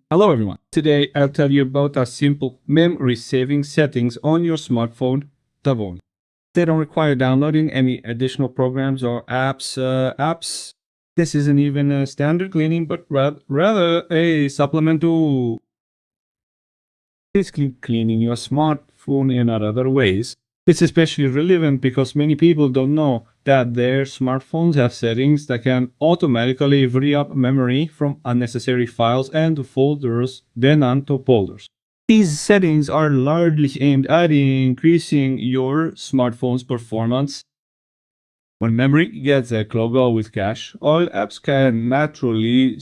Hello everyone. Today I'll tell you about a simple memory saving settings on your smartphone, Tavon. They don't require downloading any additional programs or apps. This isn't even a standard cleaning, but rather a supplement to basically cleaning your smartphone in other ways. It's especially relevant because many people don't know that their smartphones have settings that can automatically free up memory from unnecessary files and folders, then onto folders. These settings are largely aimed at increasing your smartphone's performance. When memory gets clogged with cache, all apps can naturally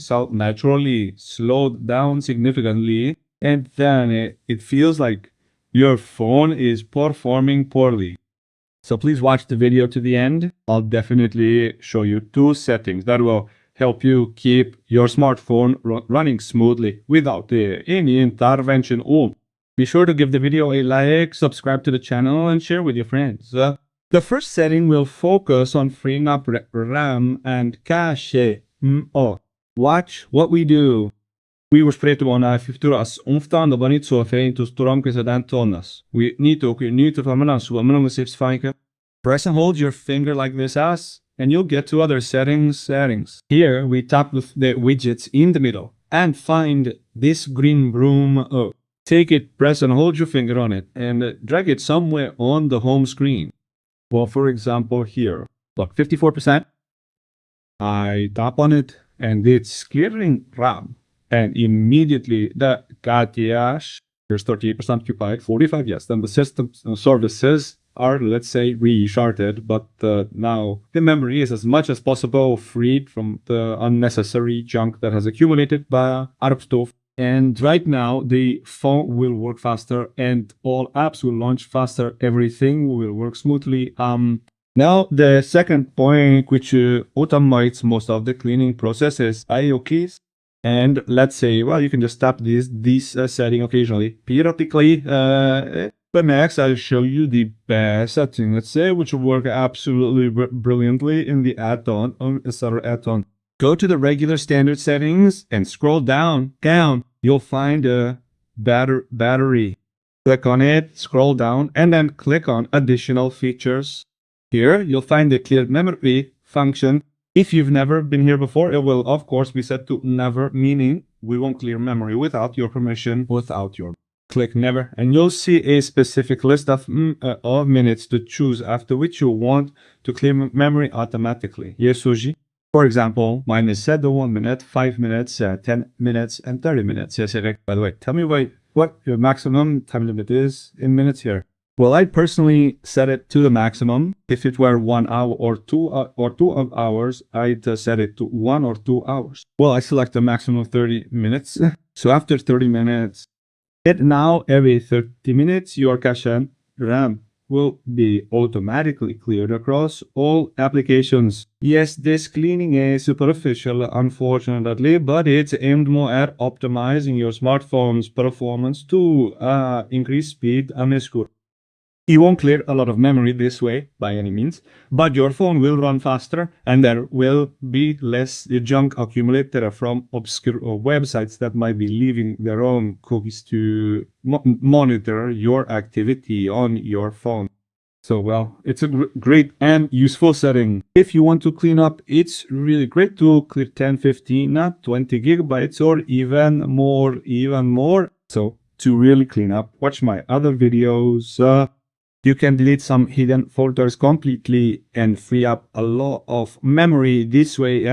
slow down significantly, and then it feels like your phone is performing poorly. So please watch the video to the end. I'll definitely show you two settings that will help you keep your smartphone running smoothly without any intervention. Oh, be sure to give the video a like, subscribe to the channel, and share with your friends. The first setting will focus on freeing up RAM and cache. Watch what we do. We were sprayed on fifturas umftan the bonnet so fein to strong tonus. We need to minimum saves fine. Press and hold your finger like this and you'll get to other settings. Here we tap the widgets in the middle and find this green broom. Take it, press and hold your finger on it and drag it somewhere on the home screen. Well, for example, here, look, 54%. I tap on it and it's clearing RAM. And immediately the cache, here's 38% occupied, 45, yes. Then the system services are, let's say, restarted, but now the memory is as much as possible freed from the unnecessary junk that has accumulated by Arab stuff. And right now the phone will work faster and all apps will launch faster. Everything will work smoothly. Now the second point, which automates most of the cleaning process, is IO keys. And let's say, well, you can just tap this setting occasionally, periodically. But next, I'll show you the best setting, let's say, which will work absolutely brilliantly in the add-on, add-on. Go to the regular standard settings and scroll down. You'll find a battery. Click on it, scroll down, and then click on additional features. Here, you'll find the clear memory function. If you've never been here before, it will, of course, be set to never, meaning we won't clear memory without your permission, click never, and you'll see a specific list of minutes to choose after which you want to clear memory automatically. Yes, Suji. For example, mine is set to 1 minute, 5 minutes, 10 minutes, and 30 minutes. Yes, Eric. By the way, tell me what your maximum time limit is in minutes here. Well, I personally set it to the maximum. If it were 1 hour or 2 hours, I'd set it to 1 or 2 hours. Well, I select the maximum 30 minutes. So after 30 minutes, now every 30 minutes, your cache and RAM will be automatically cleared across all applications. Yes, this cleaning is superficial, unfortunately, but it's aimed more at optimizing your smartphone's performance to increase speed and score. You won't clear a lot of memory this way, by any means, but your phone will run faster and there will be less junk accumulated from obscure websites that might be leaving their own cookies to monitor your activity on your phone. So, well, it's a great and useful setting. If you want to clean up, it's really great to clear 10, 15, not 20 gigabytes or even more. So, to really clean up, watch my other videos. You can delete some hidden folders completely and free up a lot of memory this way.